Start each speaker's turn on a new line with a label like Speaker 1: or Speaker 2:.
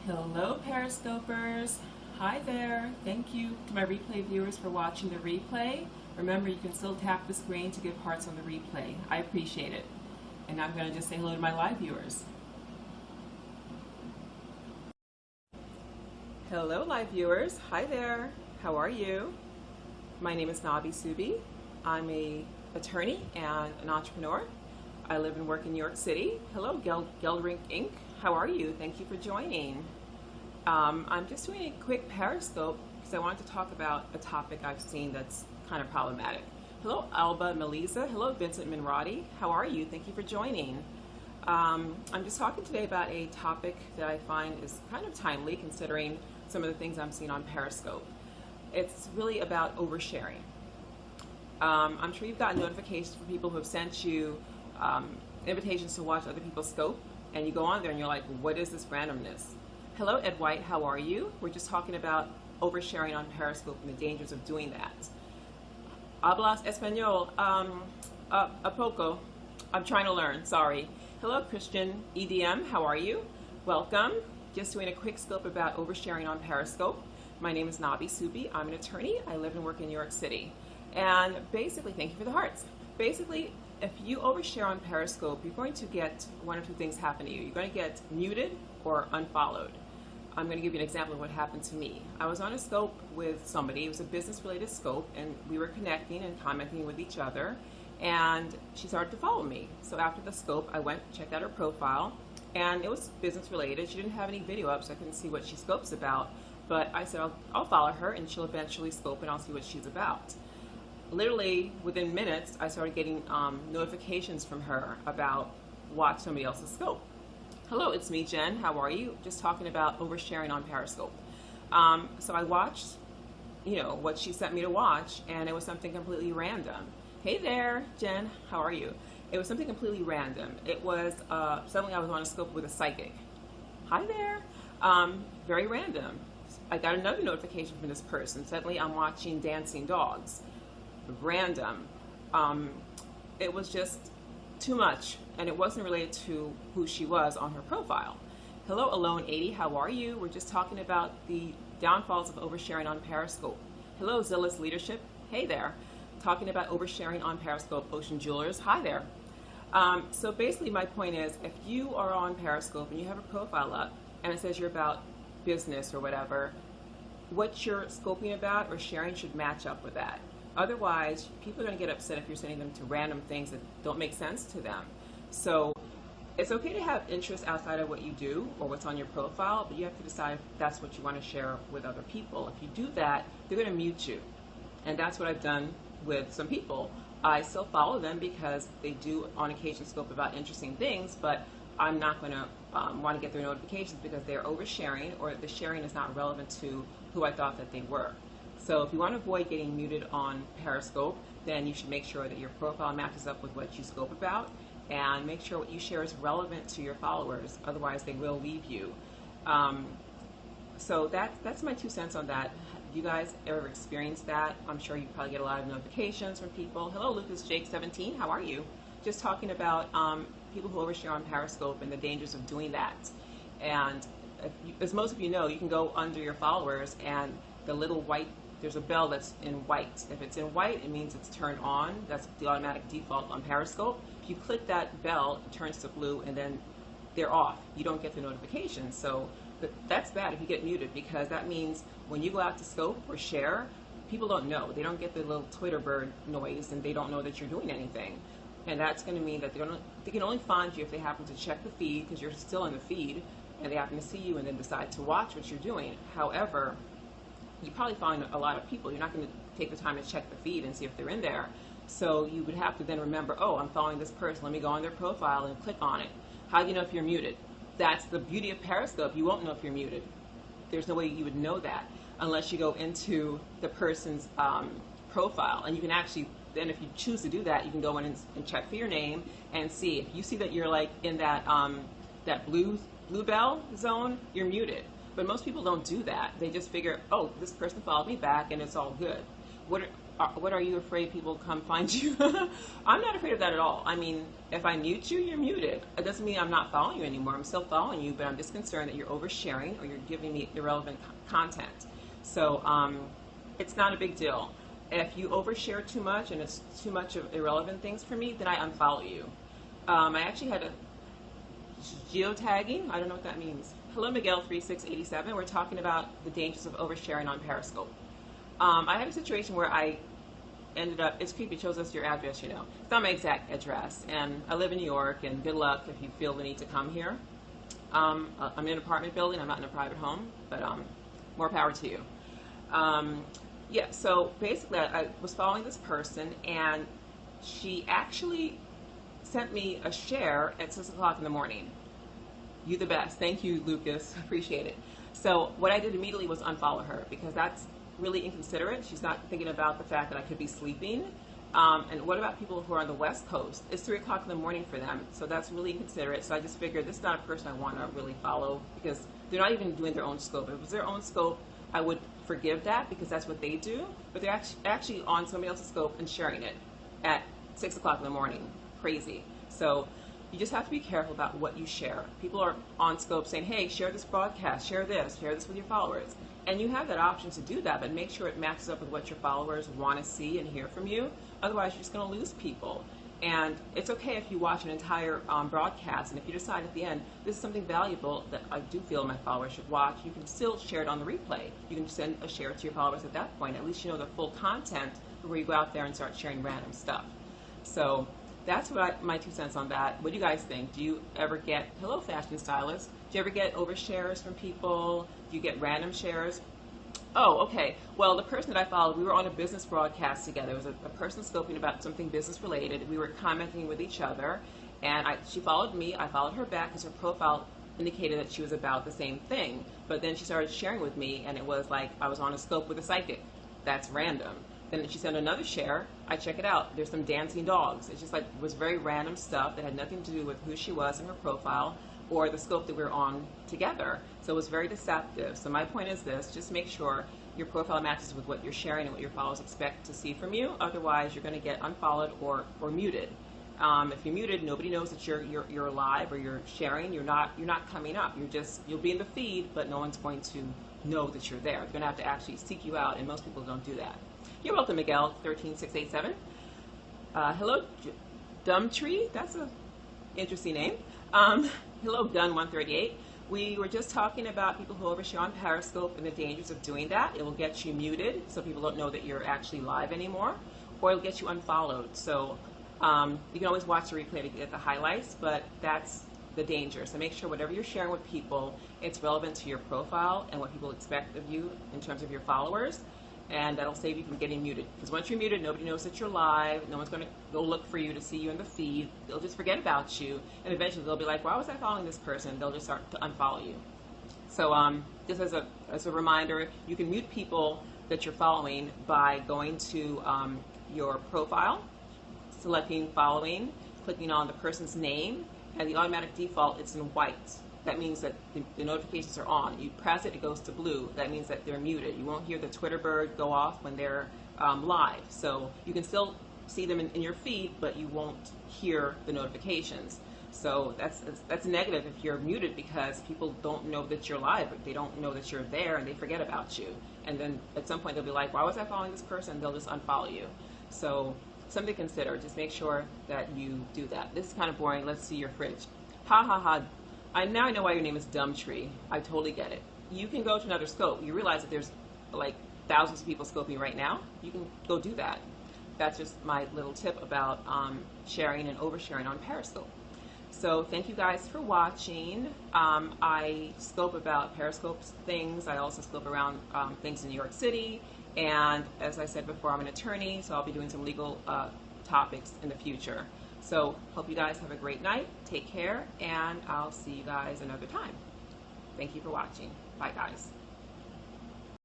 Speaker 1: Hello, Periscopers. Hi there. Thank you to my replay viewers for watching the replay. Remember, you can still tap the screen to give hearts on the replay. I appreciate it. And I'm going to just say hello to my live viewers. Hello, live viewers. Hi there. How are you? My name is Nabi Subi. I'm an attorney and an entrepreneur. I live and work in New York City. Hello, Geldrink Inc. How are you? Thank you for joining. I'm just doing a quick Periscope because I wanted to talk about a topic I've seen that's kind of problematic. Hello, Alba Melisa. Hello, Vincent Minrati. How are you? Thank you for joining. I'm just talking today about a topic that I find is kind of timely considering some of the things I'm seeing on Periscope. It's really about oversharing. I'm sure you've gotten notifications from people who have sent you invitations to watch other people's scope, and you go on there and you're like, what is this randomness? Hello, Ed White, how are you? We're just talking about oversharing on Periscope and the dangers of doing that. Hablas Español, a poco. I'm trying to learn, sorry. Hello, Christian EDM, how are you? Welcome. Just doing a quick scope about oversharing on Periscope. My name is Nabi Subi. I'm an attorney. I live and work in New York City. And basically, thank you for the hearts. Basically, if you overshare on Periscope, you're going to get one or two things happen to you. You're going to get muted or unfollowed. I'm going to give you an example of what happened to me. I was on a scope with somebody. It was a business-related scope, and we were connecting and commenting with each other, and she started to follow me. So after the scope, I went, checked out her profile, and it was business-related. She didn't have any video up, so I couldn't see what she scopes about, but I said, I'll follow her, and she'll eventually scope, and I'll see what she's about. Literally, within minutes, I started getting notifications from her about watch somebody else's scope. Hello, it's me, Jen. How are you? Just talking about oversharing on Periscope. So I watched, what she sent me to watch, and it was something completely random. Hey there, Jen. How are you? It was something completely random. It was, suddenly I was on a scope with a psychic. Hi there. Very random. I got another notification from this person. Suddenly I'm watching dancing dogs. Random. It was just too much, and it wasn't related to who she was on her profile. Hello, Alone80, how are you? We're just talking about the downfalls of oversharing on Periscope. Hello, Zealous Leadership. Hey there. Talking about oversharing on Periscope. Ocean Jewelers. Hi there. So basically my point is, if you are on Periscope and you have a profile up and it says you're about business or whatever, what you're scoping about or sharing should match up with that. Otherwise, people are going to get upset if you're sending them to random things that don't make sense to them. So it's okay to have interests outside of what you do or what's on your profile, but you have to decide if that's what you want to share with other people. If you do that, they're going to mute you. And that's what I've done with some people. I still follow them because they do on occasion scope about interesting things, but I'm not going to want to get their notifications because they're oversharing or the sharing is not relevant to who I thought that they were. So if you want to avoid getting muted on Periscope, then you should make sure that your profile matches up with what you scope about and make sure what you share is relevant to your followers. Otherwise, they will leave you. So that's my 2 cents on that. Have you guys ever experienced that? I'm sure you probably get a lot of notifications from people. Hello, Lucas Jake 17. How are you? Just talking about people who overshare on Periscope and the dangers of doing that. And as most of you know, you can go under your followers and the little white, there's a bell that's in white. If it's in white, it means it's turned on. That's the automatic default on Periscope. If you click that bell, it turns to blue, and then they're off. You don't get the notifications. So that's bad if you get muted, because that means when you go out to scope or share, people don't know. They don't get the little Twitter bird noise, and they don't know that you're doing anything. And that's going to mean that they can only find you if they happen to check the feed, because you're still in the feed, and they happen to see you and then decide to watch what you're doing. However, you probably find a lot of people. You're not going to take the time to check the feed and see if they're in there. So you would have to then remember, oh, I'm following this person. Let me go on their profile and click on it. How do you know if you're muted? That's the beauty of Periscope. You won't know if you're muted. There's no way you would know that unless you go into the person's profile. And you can actually, then if you choose to do that, you can go in and check for your name and see. If you see that you're like in that, that blue bell zone, you're muted. But most people don't do that. They just figure, oh, this person followed me back and it's all good. what are you afraid people come find you? I'm not afraid of that at all. I mean, if I mute you, you're muted. It doesn't mean I'm not following you anymore. I'm still following you, but I'm just concerned that you're oversharing or you're giving me irrelevant content. So it's not a big deal. If you overshare too much and it's too much of irrelevant things for me, then I unfollow you. I actually had a geotagging. I don't know what that means. Hello, Miguel3687. We're talking about the dangers of oversharing on Periscope. I had a situation where I ended up, it's creepy, it shows us your address, you know. It's not my exact address, and I live in New York, and good luck if you feel the need to come here. I'm in an apartment building, I'm not in a private home, but more power to you. Yeah, so basically I was following this person, and she actually sent me a share at 6 o'clock in the morning. You the best. Thank you, Lucas. Appreciate it. So what I did immediately was unfollow her, because that's really inconsiderate. She's not thinking about the fact that I could be sleeping. And what about people who are on the West Coast? It's 3 o'clock in the morning for them, so that's really inconsiderate. So I just figured this is not a person I want to really follow, because they're not even doing their own scope. If it was their own scope, I would forgive that, because that's what they do. But they're actually on somebody else's scope and sharing it at 6 o'clock in the morning. Crazy. So you just have to be careful about what you share. People are on scope saying, hey, share this broadcast, share this with your followers. And you have that option to do that, but make sure it matches up with what your followers want to see and hear from you. Otherwise, you're just going to lose people. And it's okay if you watch an entire broadcast, and if you decide at the end, this is something valuable that I do feel my followers should watch, you can still share it on the replay. You can send a share to your followers at that point. At least you know the full content before you go out there and start sharing random stuff. So that's what my 2 cents on that. What do you guys think? Do you ever get, hello fashion stylists, do you ever get overshares from people? Do you get random shares? Oh, okay. Well, the person that I followed, we were on a business broadcast together. It was a person scoping about something business related. We were commenting with each other, and she followed me. I followed her back because her profile indicated that she was about the same thing. But then she started sharing with me, and it was like I was on a scope with a psychic. That's random. Then she sent another share. I check it out. There's some dancing dogs. It's just like, it was very random stuff that had nothing to do with who she was and her profile or the scope that we were on together. So it was very deceptive. So my point is this, just make sure your profile matches with what you're sharing and what your followers expect to see from you. Otherwise, you're going to get unfollowed or muted. If you're muted, nobody knows that you're alive or you're sharing. You're not coming up. You'll be in the feed, but no one's going to know that you're there. They're going to have to actually seek you out, and most people don't do that. You're welcome, Miguel 13687. Hello, Dumbtree. That's an interesting name. Hello, Gun138. We were just talking about people who overshare on Periscope and the dangers of doing that. It will get you muted, so people don't know that you're actually live anymore, or it'll get you unfollowed. So you can always watch the replay to get the highlights, but that's the danger. So make sure whatever you're sharing with people, it's relevant to your profile and what people expect of you in terms of your followers. And that'll save you from getting muted. Because once you're muted, nobody knows that you're live. No one's going to go look for you to see you in the feed. They'll just forget about you. And eventually they'll be like, why was I following this person? They'll just start to unfollow you. So just as a reminder, you can mute people that you're following by going to your profile, selecting following, clicking on the person's name, and the automatic default, it's in white. That means that the notifications are on. You press it, it goes to blue. That means that they're muted. You won't hear the Twitter bird go off when they're live. So you can still see them in your feed, but you won't hear the notifications. So that's negative if you're muted, because people don't know that you're live. They don't know that you're there, and they forget about you. And then at some point they'll be like, why was I following this person? They'll just unfollow you. So something to consider. Just make sure that you do that. This is kind of boring. Let's see your fridge. Ha ha ha. Now I know why your name is Dumbtree. I totally get it. You can go to another scope. You realize that there's like thousands of people scoping right now. You can go do that. That's just my little tip about sharing and oversharing on Periscope. So thank you guys for watching. I scope about Periscope things. I also scope around things in New York City. And as I said before, I'm an attorney, so I'll be doing some legal topics in the future. So hope you guys have a great night. Take care, and I'll see you guys another time. Thank you for watching. Bye, guys.